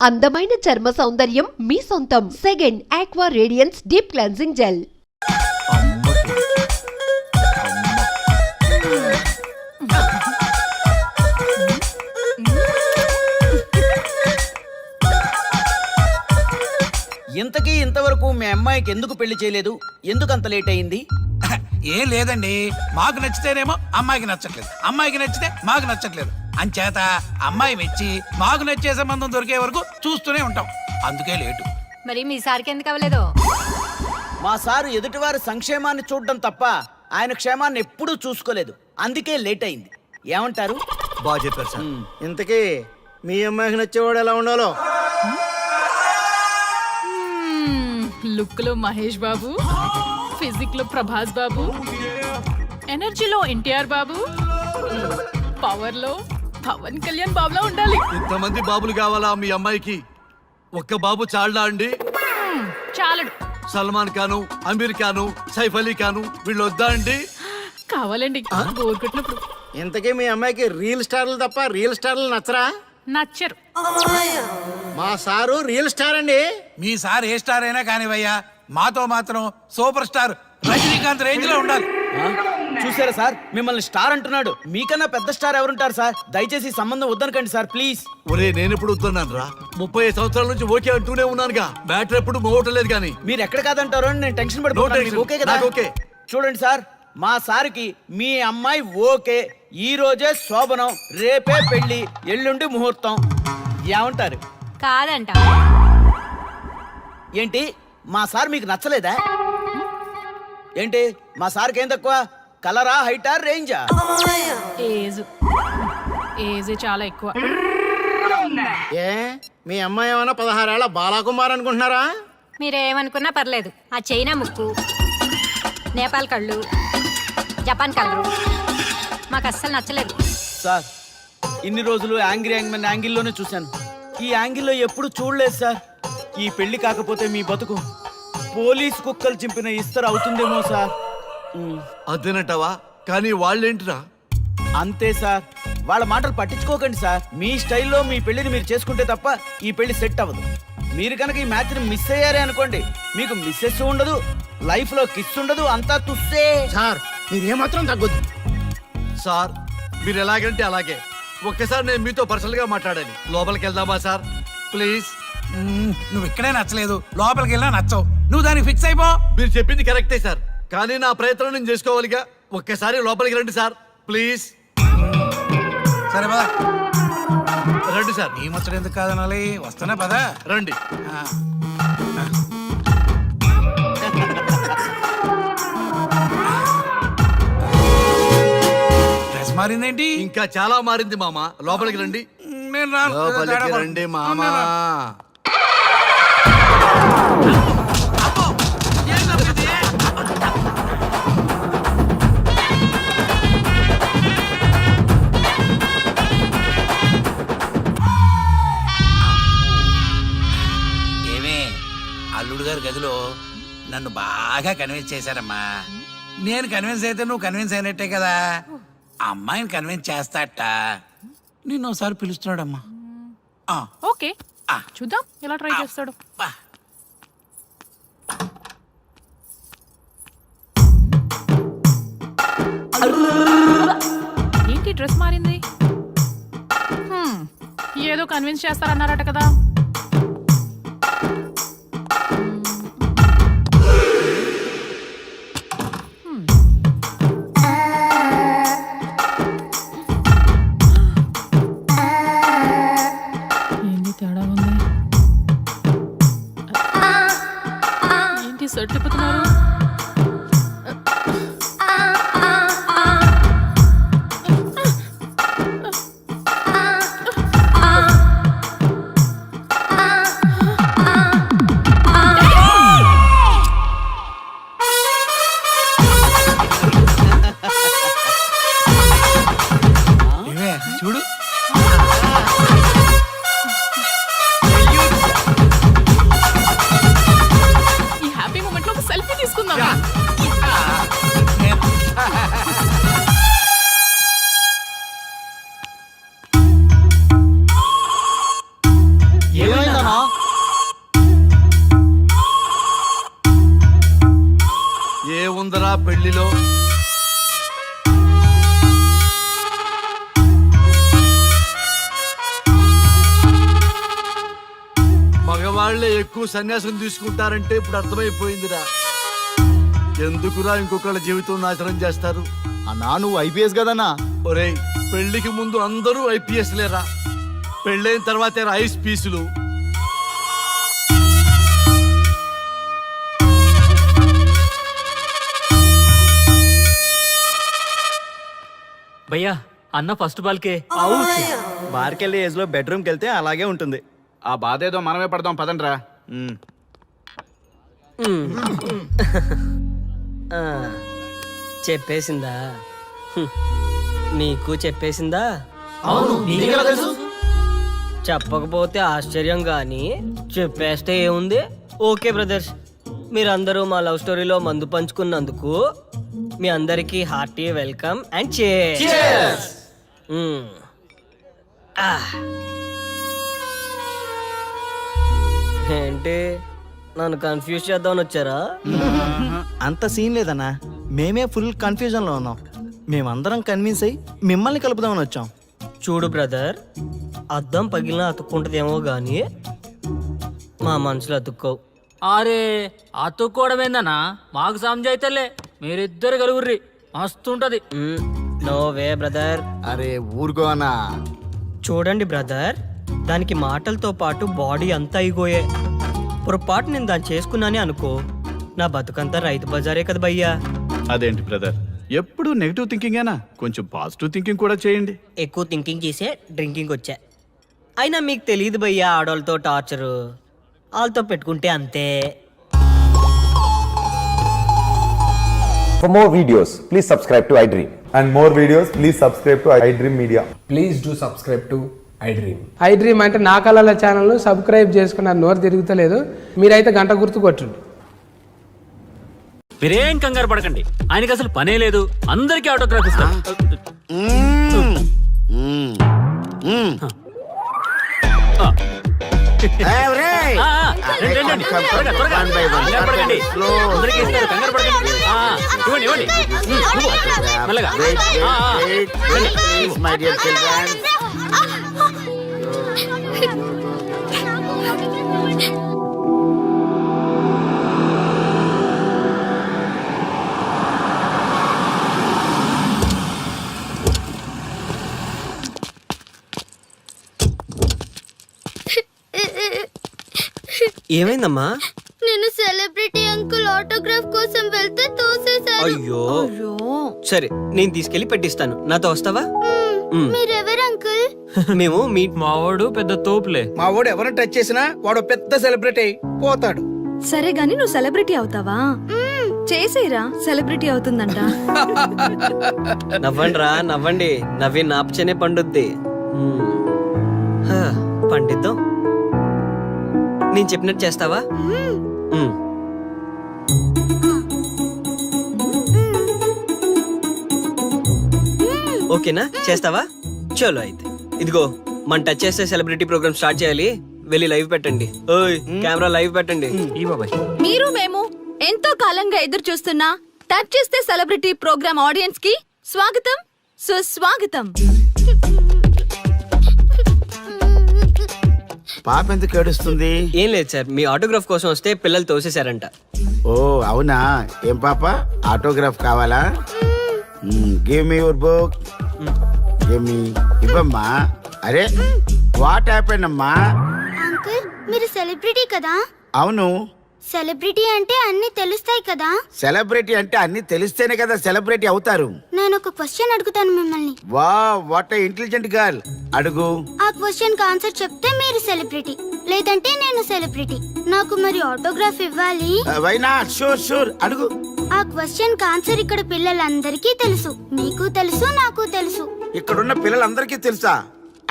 అందమైన చర్మ సౌందర్యం మీ సొంతం. Second aqua radiance deep cleansing gel. ఇంతకీ ఇంతవరకు మీ అమ్మాయికి ఎందుకు పెళ్లి చేయలేదు? ఎందుకు అంత లేట్ అయింది? ఏం లేదండి, మాకు నచ్చితేనేమో అమ్మాయికి నచ్చట్లేదు, అమ్మాయికి నచ్చితే మాకు నచ్చట్లేదు. అంచేత అమ్మాయి మెచ్చి మాకు నచ్చే సంబంధం దొరికే వరకు చూస్తూనే ఉంటాం. అందుకే లేటు. మరి మీ సార్కి ఎందుకు అవ్వలేదు? మా సారు ఎదుటివారి సంక్షేమాన్ని చూడడం తప్ప ఆయన క్షేమాన్ని ఎప్పుడూ చూసుకోలేదు. అందుకే లేట్ అయింది. ఏమంటారు? బాగా చెప్పారు సార్. ఇంతకీ మీ అమ్మాయికి నచ్చేవాడు ఎలా ఉండాలో? లుక్ లో మహేష్ బాబు, ఫిజిక్ లో ప్రభాస్ బాబు, ఎనర్జీలో ఎన్టీఆర్ బాబు, పవర్ లో పవన్ కళ్యాణ్ బాబులా ఉండాలి. ఇంతమంది బాబులు కావాలా మీ అమ్మాయికి? ఒక్క బాబు చాలడా అండి? చాలడు. సల్మాన్ ఖాను, అమీర్ ఖాను, సైఫ్ అలీ ఖాను వీళ్ళు వద్దా అండి? కావాలండి బోర్ కొట్టినప్పుడు. ఇంతకీ మీ అమ్మాయికి రియల్ స్టార్లు తప్ప రియల్ స్టార్లు నచ్చరా? నచ్చరు. మా సారు రియల్ స్టార్ అండి. మీ సార్ ఏ స్టార్ అయినా కానివయ్యా, మాతో మాత్రం సూపర్ స్టార్ రజనీకాంత్ రేంజ్ లో ఉండాలి. చూసారా సార్, మిమ్మల్ని స్టార్ అంటున్నాడు. మీకన్నా పెద్ద స్టార్ ఎవరుంటారు సార్? దయచేసి సంబంధం వద్దనకండి సార్, ప్లీజ్. ఒరే నేను ఎప్పుడు వస్తున్నాను రా? 30 సంవత్సరాల నుంచి ఓకే అంటూనే ఉన్నానుగా. బ్యాటరీ ఎప్పుడు మోగటలేదు కానీ. మీరు ఎక్కడ కాదంటారో అని నేను టెన్షన్ పడిపోతున్నాను. ఓకే కదా? ఓకే. చూడండి సార్, మా సార్కి మీ అమ్మాయి ఓకే. ఈ రోజే శోభనం, రేపే పెళ్లి, ఎల్లుండి ముహూర్తం. ఏమంటారు? కాదంట. ఏంటి, మా సార్ మీకు నచ్చలేదా? ఏంటి, మా సార్కి ఏం తక్కువ? కలరా, హైటా, రేంజా? ఏజ్ చాలా ఎక్కువ. ఏ మీ అమ్మాయి ఏమైనా 16 ఏళ్ల బాలాకుమార్ అనుకుంటున్నారా? మీరేమనుకున్నా పర్లేదు. ఆ చైనా ముక్కు, నేపాల్ కళ్ళు, జపాన్ కలరు మాకు అస్సలు నచ్చలేదు. సార్, ఇన్ని రోజులు యాంగ్రీ యాంగ్మెన్ యాంగిల్లోనే చూశాను. ఈ యాంగిల్లో ఎప్పుడు చూడలేదు సార్. ఈ పెళ్లి కాకపోతే మీ బతుకు పోలీస్ కుక్కలు చింపిన ఇస్తరు అవుతుందేమో సార్. అదేనంటావా? కానీ వాళ్ళేంటిరా? అంతే సార్, వాళ్ళ మాటలు పట్టించుకోకండి సార్. మీ స్టైల్లో మీ పెళ్లిని మీరు చేసుకుంటే తప్ప ఈ పెళ్లి సెట్ అవ్వదు. మీరు కనుక ఈ మ్యాచ్ని మిస్ అయ్యారే అనుకోండి, మీకు మిస్సెస్ ఉండదు, లైఫ్ లో కిస్ ఉండదు, అంతా తుస్సే. సార్ మీరేమాత్రం తగ్గొద్దు. సార్ మీరు ఎలాగంటే అలాగే. ఒక్కసారి నేను మీతో పర్సనల్ గా మాట్లాడాలి. లోపలికి వెళ్దామా సార్? ప్లీజ్. నువ్వు ఇక్కడే నచ్చలేదు, లోపలికి వెళ్ళినా నచ్చవు. నువ్వు దానికి ఫిక్స్ అయిపో. మీరు చెప్పింది కరెక్టే సార్, కానీ నా ప్రయత్నం నేను చేసుకోవాలిగా. ఒక్కసారి లోపలికి రండి సార్, ప్లీజ్. సరే పదా, రండి సార్. నీ ముచ్చట ఎందుకు కాదనాలి? వస్తున్నా పదా, రండి. డ్రెస్ మారిందేంటి? ఇంకా చాలా మారింది మామ. లోపలికి రండి. నేను రాను. లోపలికి రండి మామ. ఏమే, అల్లుడు గారి గదిలో నన్ను బాగా కన్విన్స్ చేశారమ్మా. నేను కన్విన్స్ అయితే నువ్వు కన్విన్స్ అయినట్టే కదా. అమ్మాయిని కన్విన్స్ చేస్తాట. నిన్ను ఒకసారి పిలుస్తున్నాడమ్మా. ఓకే, చూద్దాం ఎలా ట్రై చేస్తాడు. ఏంటి డ్రెస్ మారింది? ఏదో కన్విన్స్ చేస్తారన్నారట కదా. ఏంటి తేడా ఉంది? ఏంటి సెట్ తిప్పుతున్నారు? ఏమే చూడు, ఈ హ్యాపీ మూమెంట్ లో ఒక సెల్ఫీ చూసారా పెళ్లిలో మగవాళ్లే ఎక్కువ సన్యాసం తీసుకుంటారంటే ఇప్పుడు అర్థమైపోయిందిరా. ఎందుకురా ఇంకొకళ్ళ జీవితం నాశనం చేస్తారు? అన్నా నువ్వు ఐపీఎస్ కదన్నా. ఒరేయ్, పెళ్లికి ముందు అందరూ ఐపీఎస్ లేరా, పెళ్ళైన తర్వాతే ఐస్ పీసులు. భయ్యా అన్న ఫస్ట్ బాల్కే బార్కెళ్ళి ఏజ్ లో బెడ్రూమ్కి వెళ్తే అలాగే ఉంటుంది. ఆ బాధ ఏదో మనమే పడదాం పదండ్రా. చెప్పేసిందా? నీకు చెప్పేసిందా? చెప్పకపోతే ఆశ్చర్యం గాని చెప్పేస్తే ఏముంది? ఓకే బ్రదర్స్, మీరందరూ మా లవ్ స్టోరీలో మందు పంచుకున్నందుకు మీ అందరికీ హార్టీ వెల్కమ్ అండ్ cheers. ఏంటి నన్ను కన్ఫ్యూజ్ చేద్దామని వచ్చారా? అంత సీన్ లేదన్నా, మేమే ఫుల్ కన్ఫ్యూజన్ లో ఉన్నాం. మేమందరం కన్విన్స్ అయ్యి మిమ్మల్ని కలుపుదామని వచ్చాం. చూడు బ్రదర్, అద్దం పగిలిన అతుక్కుంటదేమో గాని మా మనసులో అతుక్కో. అరే అతుక్కోవడమేందన్నా, మాకు సంజాయితేలే, మీరిద్దరు కలుగుర్రి మస్తుంటది. No way brother. అరే ఊరుకో అన్నా. చూడండి బ్రదర్, దానికి మాటలతో పాటు బాడీ అంతా ఇగోయే. పొరపాటు నేను దాన్ని చేసుకున్నానే అనుకో, నా బతుకంతా రైతు బజారే కదా భయ్యా. అదేంటి బ్రదర్, ఎప్పుడు నెగిటివ్ థింకింగేనా? కొంచెం పాజిటివ్ థింకింగ్ కూడా చేయండి. ఎక్కువ థింకింగ్ చేసే డ్రింకింగ్ వచ్చా. అయినా మీకు తెలియదు భయ్యా ఆడవాళ్ళతో టార్చరు, వాళ్ళతో పెట్టుకుంటే అంతే. For more videos, please subscribe to iDream. And more videos, please subscribe to iDream Media. Please do subscribe to iDream. iDream అంటే నా కళల ఛానల్ను సబ్స్క్రైబ్ చేసుకున్న నోరు తిరుగుతలేదు, మీరైతే గంట గుర్తు కొట్టండి. మీరేం కంగారు పడకండి, ఆయనకి అసలు పనే లేదు, అందరికీ ఆటోగ్రాఫ్ ఇస్తారు. అందరికీ ఇస్తారు, కంగారు పడకండి. ఇవ్వండి ఇవ్వండి మెల్లగా. ఏమైందమ్మా? నేను సెలబ్రిటీ అంకుల్ ఆటోగ్రాఫ్ కోసం వెళ్తే తోసేశారు. అయ్యో, సరే నేను తీసుకెళ్లి పెట్టిస్తాను, నాతో వస్తావా? మీరెవరు అంకుల్? మేము మీ మావాడు పెద్ద తోపులే. మా వాడు ఎవరిని టచ్ చేసినా వాడు పెద్ద సెలబ్రిటీ పోతాడు. సరే గాని నువ్వు సెలబ్రిటీ అవుతావా? చేసేరా, సెలబ్రిటీ అవుతుందంట. నవ్వండి రా నవ్వండి, నవ్వి నాపచనే పండుద్ది. పండిద్దాం. నేను చెప్పినట్టు చేస్తావా? ఓకేనా, చేస్తావా? చలో అయితే ఇదిగో, మన టచ్ చేస్తే సెలబ్రిటీ ప్రోగ్రామ్ స్టార్ట్ చేయాలి. వెళ్ళి లైవ్ పెట్టండి. ఓయ్ కెమెరా లైవ్ పెట్టండి. మీరు మేము ఎంతో కాలంగా ఎదురు చూస్తున్న టచ్ చేస్తే సెలబ్రిటీ ప్రోగ్రామ్ ఆడియన్స్ కి స్వాగతం, సుస్వాగతం. పాప ఎందుకు ఏడుస్తుంది? ఏం లేదు సార్, మీ ఆటోగ్రాఫ్ కోసం వస్తే పిల్లలు తోసేశారంట. ఓ అవునా? ఏం పాప, ఆటోగ్రాఫ్ కావాలా? Give me your book. Give me. ఇవ్వమ్మా. అరే వాట్ హ్యాపెన్ అమ్మా? అంకుల్ మీరు సెలబ్రిటీ కదా? అవును. సెలబ్రిటీ అంటే అన్ని తెలుస్తాయి కదా? సెలబ్రిటీ అంటే అన్ని తెలిస్తేనే కదా సెలబ్రిటీ అవుతారు. నేను ఒక క్వశ్చన్ అడుగుతాను మిమ్మల్ని. వా వాట్ ఇంటెలిజెంట్ గర్ల్. అడుగు. ఆ క్వశ్చన్ కి ఆన్సర్ చెప్తే మీరు సెలబ్రిటీ, లేదంటే నేను సెలబ్రిటీ. నాకు మరి ఆటోగ్రాఫ్ ఇవ్వాలి. Why not? షూర్ షూర్, అడుగు. ఆ క్వశ్చన్ కి ఆన్సర్ ఇక్కడ పిల్లలందరికీ తెలుసు, మీకు తెలుసు, నాకు తెలుసు. ఇక్కడున్న పిల్లలందరికీ తెలుసా?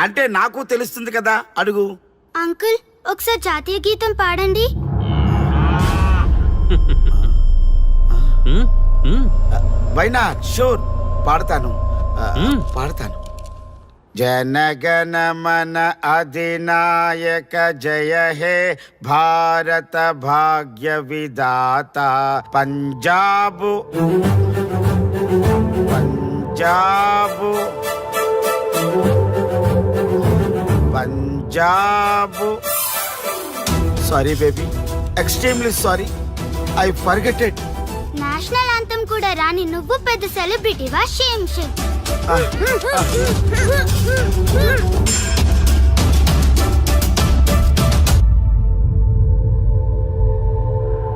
అంటే నాకు తెలుస్తుంది కదా. అడుగు. అంకుల్ ఒకసారి జాతీయ గీతం పాడండి. Why not? షూర్, పాడతాను. పాడతాను. జనగణ మన అధినాయక జయ హే భారత భాగ్య విధాత Punjab Punjab Punjab sorry baby, extremely sorry, I forget it. National anthem కూడా రాని నువ్వు పెద్ద సెలబ్రిటీవా? Shame shame.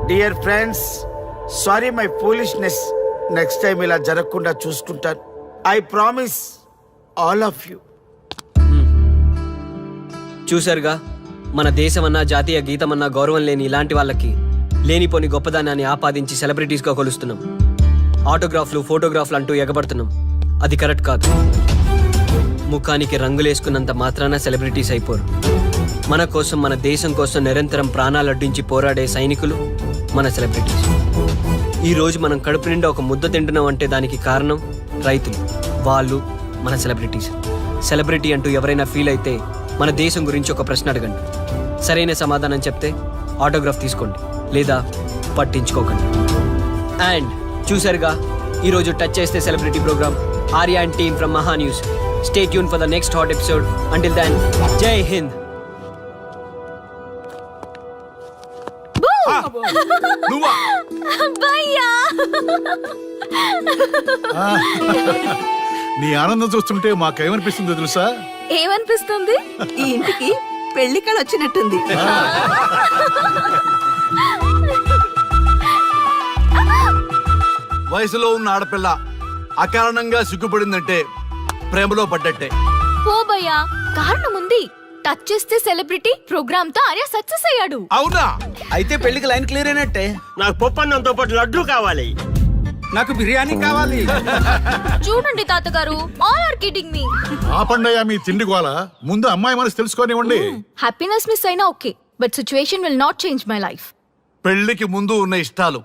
Dear friends, sorry my foolishness. Next time ఇలా జరగకుండా చూసుకుంటాను. I promise all of you. చూశారుగా, మన దేశమన్నా జాతీయ గీతమన్నా గౌరవం లేని ఇలాంటి వాళ్ళకి లేనిపోని గొప్పదానాన్ని ఆపాదించి సెలబ్రిటీస్గా కొలుస్తున్నాం. ఆటోగ్రాఫ్లు, ఫోటోగ్రాఫ్లు అంటూ ఎగబడుతున్నాం. అది కరెక్ట్ కాదు. ముఖానికి రంగులేసుకున్నంత మాత్రాన సెలబ్రిటీస్ అయిపోరు. మన కోసం, మన దేశం కోసం నిరంతరం ప్రాణాలు అడ్డించి పోరాడే సైనికులు మన సెలబ్రిటీస్. ఈరోజు మనం కడుపు నిండా ఒక ముద్ద తింటున్నాం అంటే దానికి కారణం రైతులు. వాళ్ళు మన సెలబ్రిటీస్. సెలబ్రిటీ అంటూ ఎవరైనా ఫీల్ అయితే మన దేశం గురించి ఒక ప్రశ్న అడగండి. సరైన సమాధానం చెప్తే ఆటోగ్రాఫ్ తీసుకోండి, లేదా పట్టించుకోకండి. అండ్ చూసారుగా, ఈరోజు టచ్ చేస్తే celebrity program. Arya and team from Maha news. Stay tune for the next hot episode. Until then, Jai Hind. నీ ఆనందం చూస్తుంటే మాకేమనిపిస్తుందో తెలుసా? ఏమనిపిస్తుంది? ఈ ఇంటికి పెళ్లి కళ వచ్చినట్టుంది. వయసులో ఉన్న ఆడపిల్ల అకారణంగా సిగ్గుపడిందంటే ప్రేమలో పడ్డట్టే. ఓ భయ్యా, కారణం ఉంది. టచ్ చేస్తే సెలబ్రిటీ ప్రోగ్రామ్ తో ఆర్య సక్సెస్ అయ్యాడు. అవునా? అయితే పెళ్లికి లైన్ క్లియర్ అయినట్టే. నాకు పప్పన్నంతో పాటు లడ్డు కావాలి. నాకు బిర్యానీ కావాలి. చూడండి తాతగారు, ఆల్ ఆర్ కిడింగ్ మీ. ఆపండయ్యా మీ తిండి గోల. ముందు అమ్మాయి మనసు తెలుసుకోనివ్వండి. హ్యాపీనెస్ మిస్ అయినా okay, but situation will not change my life. పెళ్లికి ముందు ఉన్న ఇష్టాలు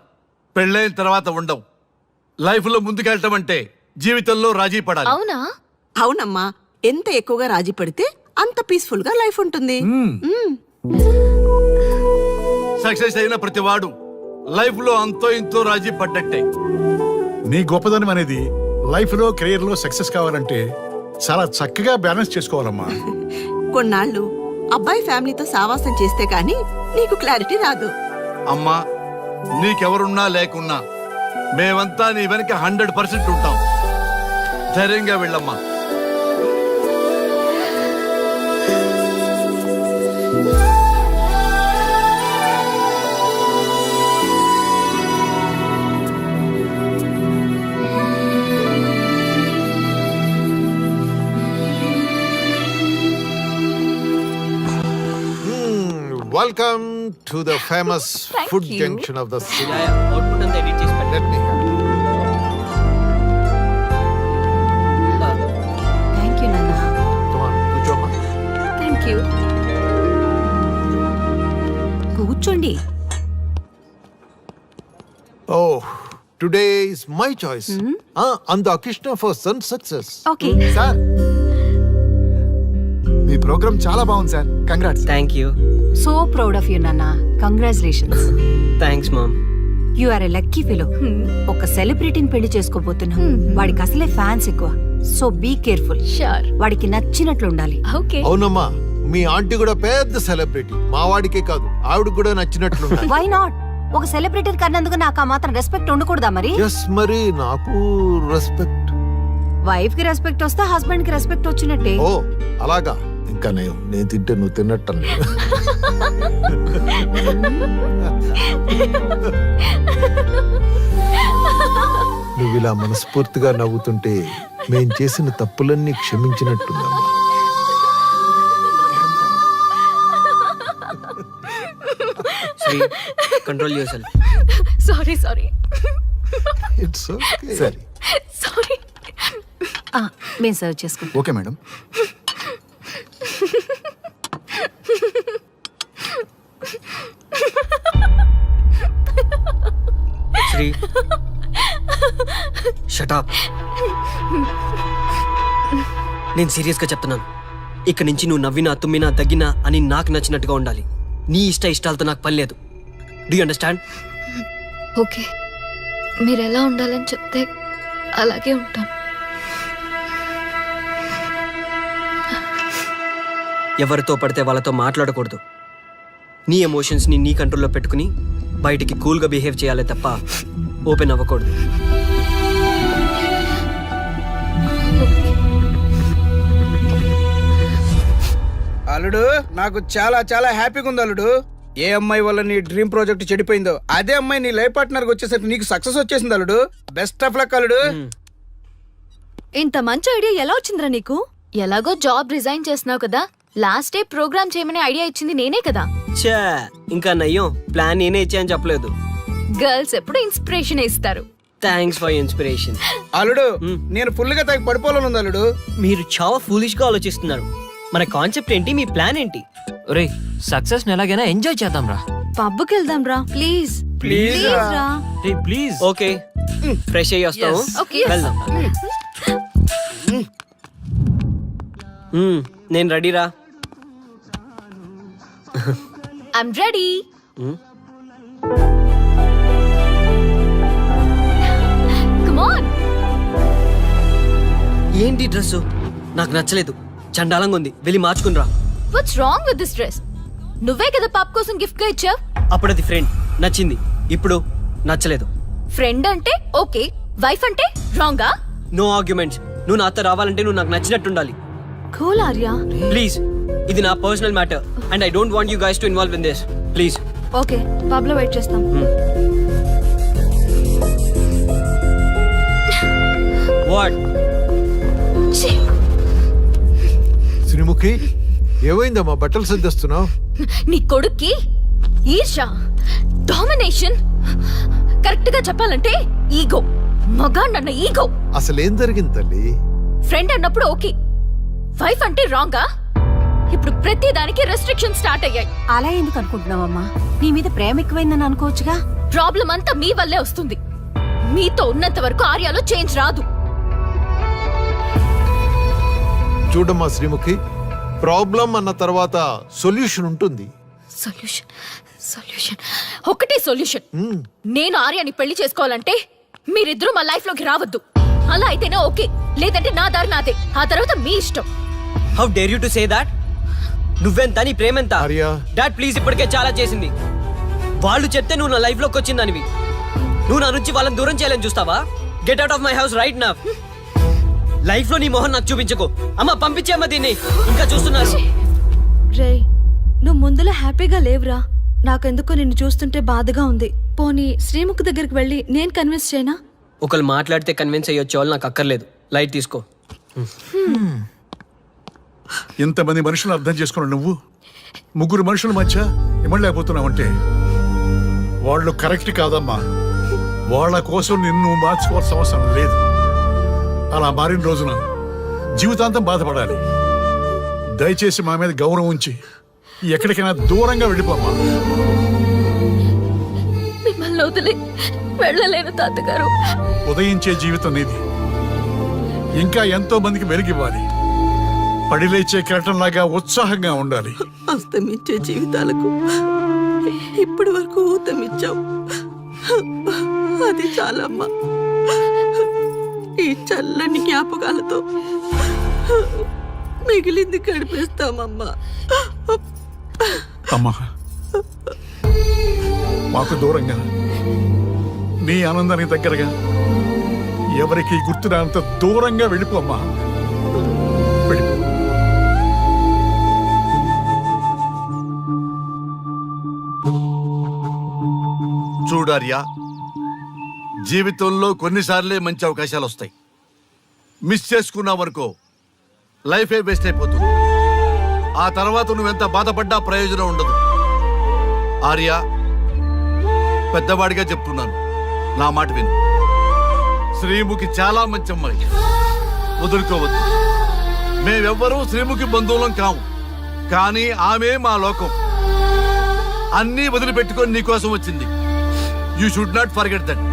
పెళ్ళైన తర్వాత ఉండవు. లైఫ్ లో ముందుకెళ్ళటం అంటే జీవితంలో రాజీ పడాలి. అవునా? అవునమ్మా, ఎంత ఎక్కువగా రాజీ పడితే అంత పీస్ఫుల్ గా లైఫ్ ఉంటుంది. సక్సెస్ అయిన ప్రతివాడు లైఫ్ లో అంతో ఇంతో రాజీ పడ్డట్టే. నీ గొప్పదనం అనేది లైఫ్ లో, కెరీర్ లో సక్సెస్ కావాలంటే చాలా చక్కగా బ్యాలెన్స్ చేసుకోవాలమ్మా. కొన్నాళ్ళు అబ్బాయి ఫ్యామిలీతో సావాసం చేస్తే గానీ నీకు క్లారిటీ రాదు. అమ్మా, నీకెవరున్నా లేకున్నా మేమంతా నీ వెనక 100% ఉంటాం. ధైర్యంగా వెళ్ళమ్మా. Welcome to the famous food you. junction of the city. Output అంతా ఎడిట్ చేసి పెట్టండి. Let me have it. Thank you నాన్న. Come on, కూర్చోమ్మా. Thank you. కూర్చోండి. Oh, today is my choice. And the occasion for son's success. Okay. Sir, మీ program చాలా బాగుంది సార్. Congrats. Thank you. So proud of you నాన్న. Congratulations. Thanks mom. You are a lucky fellow. ఒక సెలబ్రిటీని పెళ్లి చేసుకోబోతున్నాం. వాడికి అసలే ఫ్యాన్స్ ఎక్కువ. So be careful. షూర్. వాడికి నచ్చినట్లు ఉండాలి. ఓకే. అవునమ్మా, మీ ఆంటీ కూడా పెద్ద సెలబ్రిటీ. మా వాడికే కాదు, ఆవిడ కూడా నచ్చినట్లు. Why not? ఒక సెలబ్రిటీ కన్నందుకు నాకు ఆ మాత్రం రెస్పెక్ట్ ఉండకూడదా మరి? ఎస్, మరి నాకు రెస్పెక్ట్. వైఫ్ కి రెస్పెక్ట్ వస్తే హస్బెండ్ కి రెస్పెక్ట్ వచ్చినట్టే. ఓ అలాగా? ఇంకా నేను తింటే నువ్వు తిన్నట్టు. నువ్వు ఇలా మనస్ఫూర్తిగా నవ్వుతుంటే మేం చేసిన తప్పులన్నీ క్షమించినట్టుందమ్మా. Sri, control yourself. Sorry sorry it's okay. సరే, సారీ. మేము సర్వ్ చేసుకుంటాం. Okay madam. Sri, shut up. నేను సీరియస్గా చెప్తున్నాను. ఇక్కడి నుంచి నువ్వు నవ్వినా తుమ్మినా దగ్గినా అని నాకు నచ్చినట్టుగా ఉండాలి. నీ ఇష్టాలతో నాకు పని లేదు. Do you understand? ఓకే, మీరు ఎలా ఉండాలని చెప్తే అలాగే ఉంటాను. ఎవరితో పడితే వాళ్ళతో మాట్లాడకూడదు. నీ ఎమోషన్స్ని నీ కంట్రోల్లో పెట్టుకుని బయటికి కూల్గా బిహేవ్ చేయాలి తప్ప ఓపెన్ అవ్వకూడదు. అల్లుడు, నాకు చాలా చాలా హ్యాపీగా ఉంది అల్లుడు. ఏ అమ్మాయి వల్ల నీ డ్రీమ్ ప్రాజెక్ట్ చెడిపోయిందో అదే అమ్మాయి నీ లైఫ్ పార్ట్నర్ వచ్చేసరికి నీకు సక్సెస్ వచ్చేసింది అల్లుడు. బెస్ట్ ఆఫ్ లక్ అల్లుడు. ఇంత మంచి ఐడియా ఎలా వచ్చిందిరా నీకు? ఎలాగో జాబ్ రిజైన్ చేస్తున్నావు కదా, లాస్ట్ డే ప్రోగ్రామ్ చేయమని ఐడియా ఇచ్చింది నేనే కదా. చా, ఇంకా నయ్యం, ప్లాన్ నేనే ఇచ్చాయని చెప్పలేదు. గర్ల్స్ ఎప్పుడు ఇన్స్పిరేషన్ ఇస్తారు. Thanks for inspiration. అల్లుడు, నేను ఫుల్ గా తగ్గి పడిపోవాలని ఉంది అల్లుడు. మీరు చాలా ఫూలిష్ గా ఆలోచిస్తున్నారు. మన కాన్సెప్ట్ ఏంటి, మీ ప్లాన్ ఏంటి? ఒరే, సక్సెస్ ని ఎలాగైనా ఎంజాయ్ చేద్దాం రా. పబ్కి వెళ్దాం రా, ప్లీజ్ ప్లీజ్ రా. రే ప్లీజ్. ఓకే, ఫ్రెష్ అయ్యి వస్తాము. Okay. వెళ్దాం. నేను రెడీరా. I'm ready. Come on. ఏంటి డ్రెస్? నాకు నచ్చలేదు, చండాలంగా ఉంది. వెళ్ళి మార్చుకునిరా. What's wrong with this dress? నువ్వే కదా పాప్ కోసం గిఫ్ట్ గా ఇచ్చావు. అప్పుడు అది ఫ్రెండ్, నచ్చింది. ఇప్పుడు నచ్చలేదు. ఫ్రెండ్ అంటే ఓకే, వైఫ్ అంటే రాంగా? No arguments. నువ్వు నాతో రావాలంటే నువ్వు నాకు నచ్చినట్టు ఉండాలి. కూల్ ఆర్యా. ప్లీజ్, ఇది నా personal matter and I don't want you guys to involve in this. Please. Okay, pub లో వెయిట్ చేస్తాం. వాట్? శ్రీముఖి, ఏమైందమ్మా? బట్టలు సర్దిస్తున్నావు? నీ కొడుక్కి ఈర్ష, డామినేషన్, కరెక్ట్ గా చెప్పాలంటే ఈగో. మగాండన్న ఈగో. అసలు ఏం జరిగింది తల్లి? ఫ్రెండ్ అన్నప్పుడు ఓకే, వైఫ్ అంటే రాంగా? ఇప్పుడు ప్రతి దానికి రెస్ట్రిక్షన్ స్టార్ట్ అయ్యాయి. అలా ఎందుకు అనుకుంటున్నావమ్మా? నీ మీద ప్రేమ ఎక్కువైందని అనుకోవచ్చుగా. ప్రాబ్లం అంతా మీ వల్లే వస్తుంది. మీతో ఉన్నంత వరకు ఆర్యాలో చేంజ్ రాదు. చూడమ్మా శ్రీముఖి, ప్రాబ్లం అన్న తర్వాత సొల్యూషన్ ఉంటుంది. సొల్యూషన్, సొల్యూషన్, ఒకటే సొల్యూషన్. నేను ఆర్యాని పెళ్లి చేసుకోవాలంటే మీరిద్దరూ మా లైఫ్ లోకి రావద్దు. అలా అయితేనే ఓకే, లేదంటే నా దారి నాదే. ఆ తర్వాత మీ ఇష్టం. How dare you to say that? నువ్వెంత, నీ ప్రేమెంత? ఆర్యా, డాడ్ ప్లీజ్, ఇప్పటికే చాలా చేసింది. వాళ్ళు చెప్తే నువ్వు నా లైఫ్ లోకి వచ్చిందనివి. నువ్వు నా నుంచి వాళ్ళని దూరం చేయాలని చూస్తావా? Get out of my house right now. Life లో నీ మొహం నాకు చూపించకు. అమ్మ, పంపించేమ్మ దీన్ని. ఇంకా చూస్తున్నారు. రే, నువ్వు ముందులో హ్యాపీగా లేవురా. నాకెందుకో నిన్ను చూస్తుంటే బాధగా ఉంది. పోనీ శ్రీముఖ్ దగ్గరికి వెళ్ళి నేను కన్విన్స్ చేయనా? ఒకళ్ళు మాట్లాడితే కన్విన్స్ అయ్యొచ్చే వాళ్ళు నాకు అక్కర్లేదు. లైట్ తీసుకో. ఇంతమంది మనుషులు అర్థం చేసుకున్నావు నువ్వు. ముగ్గురు మనుషుల మధ్య ఇమ్మలేకపోతున్నావంటే వాళ్ళు కరెక్ట్ కాదమ్మా. వాళ్ళ కోసం నిన్ను మార్చుకోవాల్సిన అవసరం లేదు. అలా మారిన రోజున జీవితాంతం బాధపడాలి. దయచేసి మా మీద గౌరవం ఉంచి ఎక్కడికైనా దూరంగా వెళ్ళిపోమ్మా. మిమ్మల్ని వదిలి వెళ్ళలేను తాతగారు. ఉదయించే జీవితం నీది. ఇంకా ఎంతో మందికి వెలిగివ్వాలి. పడిలేచే కెరటంలాగా ఉత్సాహంగా ఉండాలి. అస్తమించే జీవితాలకు ఇప్పటి వరకు ఊతమిచ్చావు. అది చాలమ్మా. ఈ చల్లని జ్ఞాపకాలతో మిగిలింది గడిపేస్తామమ్మా. అమ్మా, మాకు దూరంగా, నీ ఆనందానికి దగ్గరగా, ఎవరికి గుర్తురానంత దూరంగా వెళ్ళిపోమ్మా. వెళ్ళిపో. చూడార్యా, జీవితంలో కొన్నిసార్లే మంచి అవకాశాలు వస్తాయి. మిస్ చేసుకున్నావనుకో లైఫే వేస్ట్ అయిపోతుంది. ఆ తర్వాత నువ్వెంత బాధపడ్డా ప్రయోజనం ఉండదు. ఆర్య, పెద్దవాడిగా చెప్తున్నాను, నా మాట విను. శ్రీముఖి చాలా మంచి అమ్మాయి, వదులుకోవద్దు. మేమెవ్వరూ శ్రీముఖి బంధువులం కాము, కానీ ఆమె మా లోకం. అన్నీ వదిలిపెట్టుకొని నీకోసం వచ్చింది. You should not forget that.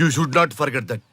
You should not forget that.